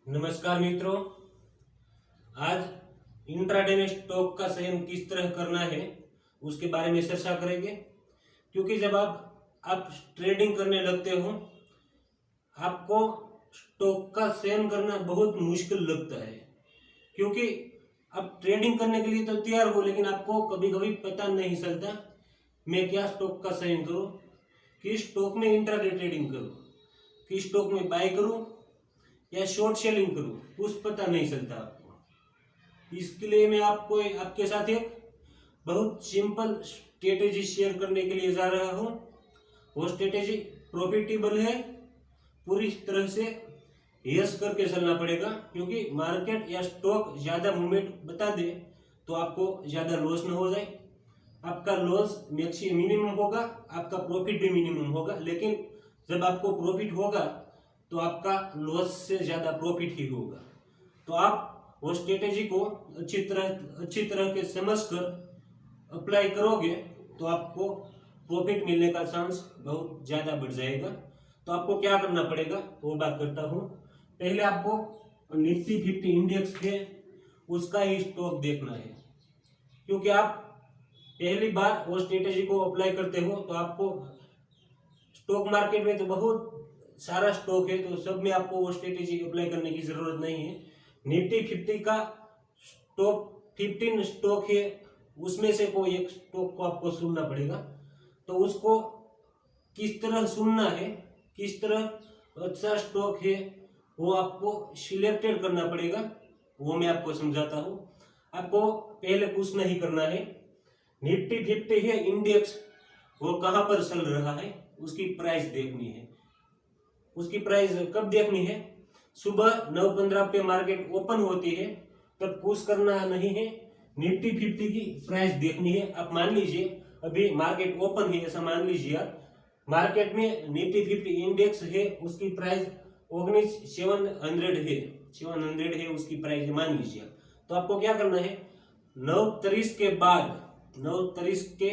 नमस्कार मित्रों, आज इंट्राडे में स्टॉक का चयन किस तरह करना है उसके बारे में चर्चा करेंगे। क्योंकि जब आप ट्रेडिंग करने लगते हो, आपको स्टॉक का चयन करना बहुत मुश्किल लगता है। क्योंकि आप ट्रेडिंग करने के लिए तो तैयार हो, लेकिन आपको कभी कभी पता नहीं चलता मैं क्या स्टॉक का चयन करूं, किस स्टॉक में इंट्राडे ट्रेडिंग करूं, किस स्टॉक में बाय करूं या शॉर्ट सेलिंग करूं, कुछ पता नहीं चलता आपको। इसके लिए मैं आपको आपके साथ एक बहुत सिंपल स्ट्रेटेजी शेयर करने के लिए जा रहा हूं। वो स्ट्रेटेजी प्रॉफिटेबल है, पूरी तरह से यस करके चलना पड़ेगा। क्योंकि मार्केट या स्टॉक ज्यादा मूवमेंट बता दे तो आपको ज्यादा लॉस न हो जाए। आपका लॉस मिनिमम होगा, आपका प्रॉफिट भी मिनिमम होगा। लेकिन जब आपको प्रॉफिट होगा तो आपका लॉस से ज्यादा प्रॉफिट ही होगा। तो आप वो स्ट्रेटेजी को अच्छी तरह के समझकर अप्लाई करोगे तो आपको प्रॉफिट मिलने का चांस बहुत ज्यादा बढ़ जाएगा। तो आपको क्या करना पड़ेगा वो बात करता हूँ। पहले आपको निफ्टी 50 इंडेक्स है उसका ही स्टॉक देखना है। क्योंकि आप पहली बार वो स्ट्रेटेजी को अप्लाई करते हो तो आपको स्टॉक मार्केट में तो बहुत सारा स्टॉक है, तो सब में आपको वो स्ट्रेटेजी अप्लाई करने की जरूरत नहीं है। निफ्टी 50 का टॉप 15 स्टॉक है, उसमें से कोई एक स्टॉक को आपको चुनना पड़ेगा। तो उसको किस तरह चुनना है, किस तरह अच्छा स्टॉक है वो आपको सिलेक्टेड करना पड़ेगा, वो मैं आपको समझाता हूँ। आपको पहले कुछ नहीं करना है। निफ्टी 50 है इंडेक्स, वो कहाँ पर चल रहा है उसकी प्राइस देखनी है। उसकी प्राइस कब देखनी है? सुबह 9:15 पे मार्केट ओपन होती है, तब पुश करना नहीं है। निफ्टी 50 की प्राइस देखनी है। आप मान लीजिए अभी मार्केट ओपन है, ऐसा मान लीजिए आप। मार्केट में निफ्टी 50 इंडेक्स है, उसकी प्राइस 19,700 है, 700 है उसकी प्राइस मान लीजिए आप। तो आपको क्या करना है, 9:30 के बाद, 9:30 के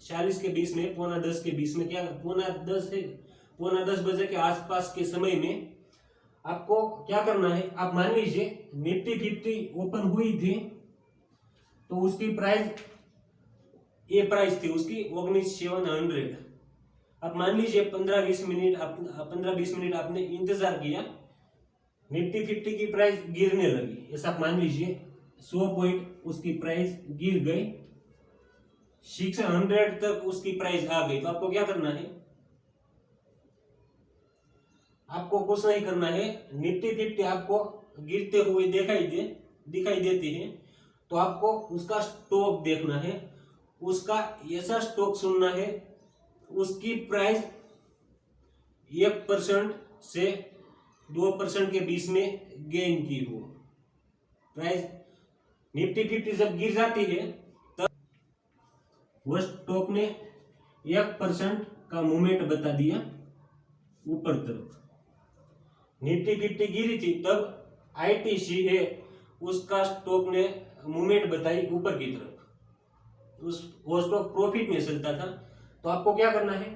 40 के बीच में, 9:45 के बीच में, क्या 9:45 है, 9:45 बजे के आसपास के समय में आपको क्या करना है। आप मान लीजिए निफ्टी 50 ओपन हुई थी तो उसकी प्राइस, ये प्राइस थी उसकी 19,700। आप मान लीजिए 15-20 मिनट, 15-20 मिनट आपने इंतजार किया, निफ्टी 50 की प्राइस गिरने लगी। ऐसा मान लीजिए 100 पॉइंट उसकी प्राइस गिर गई, 600 तक उसकी प्राइस आ गई। तो आपको क्या करना है, आपको कुछ नहीं करना है। निफ्टी 50 आपको गिरते हुए दिखाई देती है, तो आपको उसका स्टॉक देखना है। उसका ऐसा स्टॉक चुनना है उसकी प्राइस 1% से 2% के बीच में गेन की हो। प्राइस निफ्टी 50 जब गिर जाती है तब वह स्टॉक ने 1% का मूवमेंट बता दिया ऊपर तरफ। निफ्टी 50 गिरी थी तब आईटीसी है उसका स्टॉक ने मूवमेंट बताई ऊपर की तरफ, वो स्टॉक प्रॉफिट में चलता था। तो आपको क्या करना है,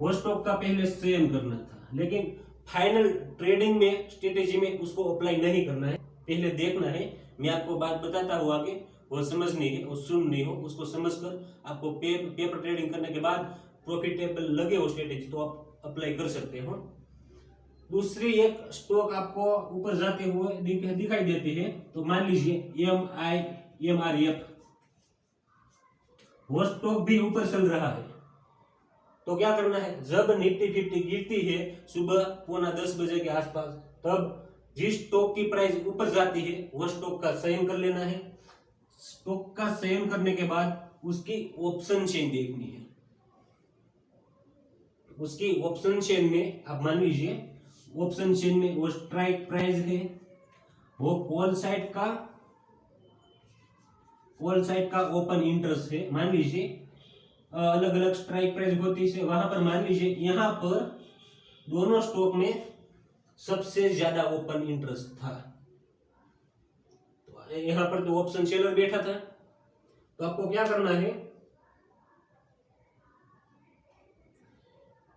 वो स्टॉक का पहले चयन करना था, लेकिन फाइनल ट्रेडिंग में स्ट्रेटेजी में उसको अप्लाई नहीं करना है। पहले देखना है, मैं आपको बात बताता हूँ आगे, वो समझनी है, वो सुननी हो, उसको समझकर आपको पेपर ट्रेडिंग करने के बाद प्रॉफिटेबल लगे वो स्ट्रेटेजी तो आप अप्लाई कर सकते हो। दूसरी एक स्टॉक आपको ऊपर जाते हुए दिखाई देती है, तो मान लीजिए MIMRF, वो स्टॉक भी ऊपर चल रहा है। तो क्या करना है, जब निफ्टी 50 गिरती है सुबह 9:45 बजे के आसपास, तब जिस स्टॉक की प्राइस ऊपर जाती है वह स्टॉक का चयन कर लेना है। स्टॉक का चयन करने के बाद उसकी ऑप्शन चेन देखनी है। उसकी ऑप्शन चेन में आप मान लीजिए, ऑप्शन चेन में वो स्ट्राइक प्राइस है, वो कॉल साइड का ओपन इंटरेस्ट है। मान लीजिए अलग अलग स्ट्राइक प्राइस होती है, वहां पर मान लीजिए यहाँ पर दोनों स्टॉक में सबसे ज्यादा ओपन इंटरेस्ट था, तो यहाँ पर तो ऑप्शन सेलर बैठा था। तो आपको क्या करना है,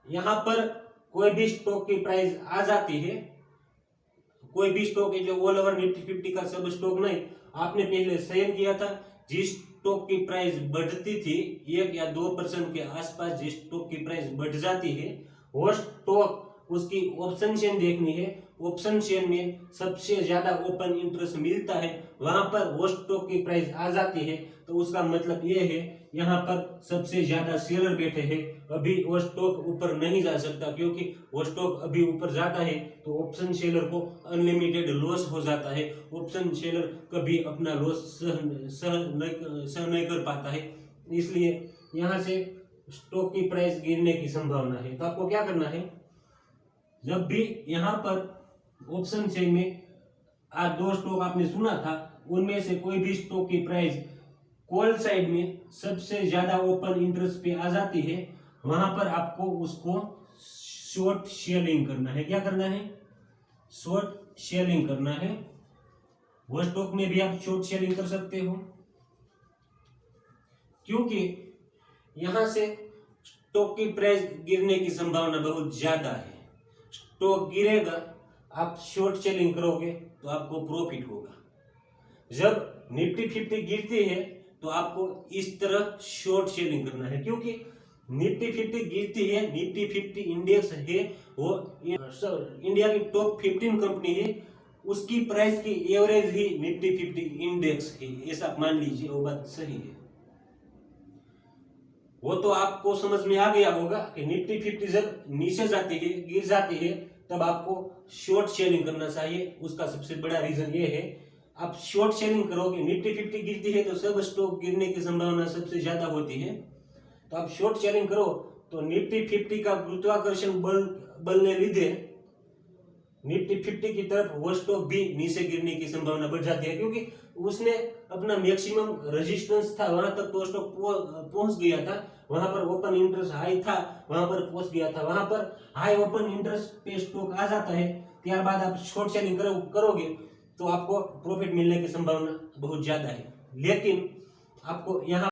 यहाँ पर कोई भी स्टॉक की प्राइस आ जाती है, कोई भी स्टॉक है जो ऑल ओवर निफ्टी 50 का सब स्टॉक नहीं, आपने पहले चयन किया था जिस स्टॉक की प्राइस बढ़ती थी 1 या 2% के आसपास, जिस स्टॉक की प्राइस बढ़ जाती है वो स्टॉक उसकी ऑप्शन चेन देखनी है। ऑप्शन चेन में सबसे ज्यादा ओपन इंटरेस्ट मिलता है, वहां पर वो स्टॉक की प्राइस आ जाती है, तो उसका मतलब ये है यहाँ पर सबसे ज्यादा शेयर बैठे हैं, अभी वो स्टॉक ऊपर नहीं जा सकता, क्योंकि वो स्टॉक अभी ऊपर जाता है तो ऑप्शन सेलर को अनलिमिटेड लॉस हो जाता है। ऑप्शन सेलर कभी अपना लॉस सह नहीं कर पाता है, इसलिए यहाँ से स्टॉक की प्राइस गिरने की संभावना है। तो आपको क्या करना है, जब भी यहाँ पर ऑप्शन चेन में आज 2 स्टॉक आपने सुना था, उनमें से कोई भी स्टॉक की प्राइस कॉल साइड में सबसे ज्यादा ओपन इंटरेस्ट पे आ जाती है, वहां पर आपको उसको शॉर्ट शेयरिंग करना है। क्या करना है, शॉर्ट शेयरिंग करना है। वो स्टॉक में भी आप शॉर्ट शेयरिंग कर सकते हो, क्योंकि यहां से स्टॉक की प्राइस गिरने की संभावना बहुत ज्यादा है। स्टॉक गिरेगा, आप शॉर्ट सेलिंग करोगे तो आपको प्रॉफिट होगा। जब निफ्टी 50 गिरती है तो आपको इस तरह शॉर्ट सेलिंग करना है, क्योंकि निफ्टी 50 गिरती है, निफ्टी 50 इंडेक्स है, वो इंडिया की टॉप 15 कंपनी है, उसकी प्राइस की एवरेज ही निफ्टी 50 इंडेक्स है, ऐसा मान लीजिए, वो बात सही है। वो तो आपको समझ में आ गया होगा कि निफ्टी 50 जब नीचे जाती है, गिर जाती है, तब आपको शॉर्ट सेलिंग करना चाहिए। उसका सबसे बड़ा रीजन ये है, आप शॉर्ट सेलिंग करोगे, निफ्टी 50 गिरती है तो सब स्टॉक गिरने की संभावना सबसे ज्यादा होती है, तो आप शॉर्ट सेलिंग करो तो निफ्टी 50 का गुरुत्वाकर्षण बल ने लीधे निफ्टी 50 की तरफ वो स्टॉक भी नीचे गिरने की संभावना बढ़ जाती है, क्योंकि उसने अपना मैक्सिमम रेजिस्टेंस था वहां तक तो स्टॉक पहुंच गया था, वहां पर ओपन इंटरेस्ट हाई था, वहां पर पहुंच गया था, वहां पर हाई ओपन इंटरेस्ट पे स्टॉक आ जाता है, त्यारबाद आप शॉर्ट सेलिंग करोगे तो आपको प्रॉफिट मिलने की संभावना बहुत ज्यादा है। लेकिन आपको यहाँ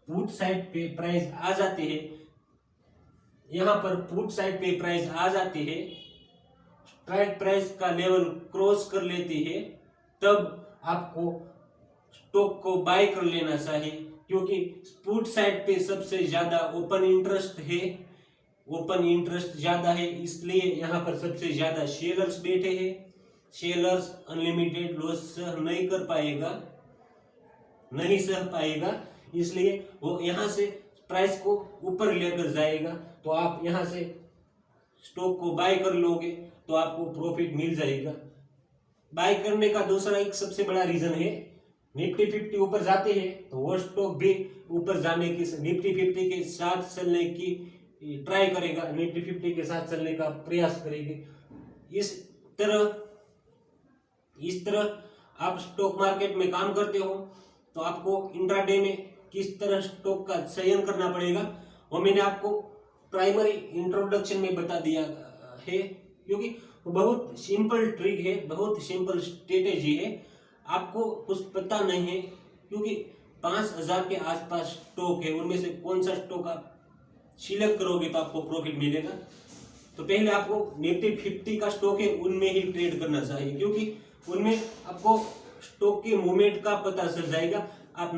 पुट साइड पे प्राइस आ जाती है, यहाँ पर पुट साइड पे प्राइस आ जाती है, स्ट्राइक प्राइस का लेवल क्रॉस कर लेती है, तब आपको स्टॉक को बाय कर लेना चाहिए, क्योंकि पुट साइड पे सबसे ज्यादा ओपन इंटरेस्ट ज्यादा है, इसलिए यहाँ पर सबसे ज्यादा शेयर्स बैठे हैं। शेयर्स अनलिमिटेड लॉस नहीं सह पाएगा, इसलिए वो यहाँ से प्राइस को ऊपर लेकर जाएगा। तो आप यहाँ से स्टॉक को बाय कर लोगे तो आपको प्रॉफिट मिल जाएगा। बाय करने का दूसरा एक सबसे बड़ा रीजन है, निफ्टी 50 ऊपर जाते हैं तो वो स्टॉक भी ऊपर जाने की, निफ्टी 50 के साथ चलने की ट्राई करेगा, निफ्टी 50 के साथ चलने का प्रयास करेगी। इस तरह आप स्टॉक मार्केट में काम करते हो तो आपको इंट्राडे में किस तरह स्टॉक का चयन करना पड़ेगा वो मैंने आपको प्राइमरी इंट्रोडक्शन में बता दिया है, क्योंकि वो बहुत सिंपल ट्रिक है, बहुत सिंपल स्ट्रेटेजी है। आपको कुछ पता नहीं है, क्योंकि 5000 के आसपास स्टॉक है, उनमें से कौन सा स्टॉक आप सिलेक्ट करोगे तो आपको प्रॉफिट मिलेगा। तो पहले आपको निफ्टी 50 का स्टॉक है उनमें ही ट्रेड करना चाहिए, क्योंकि उनमें आपको स्टॉक के मूवमेंट का पता चल जाएगा। आप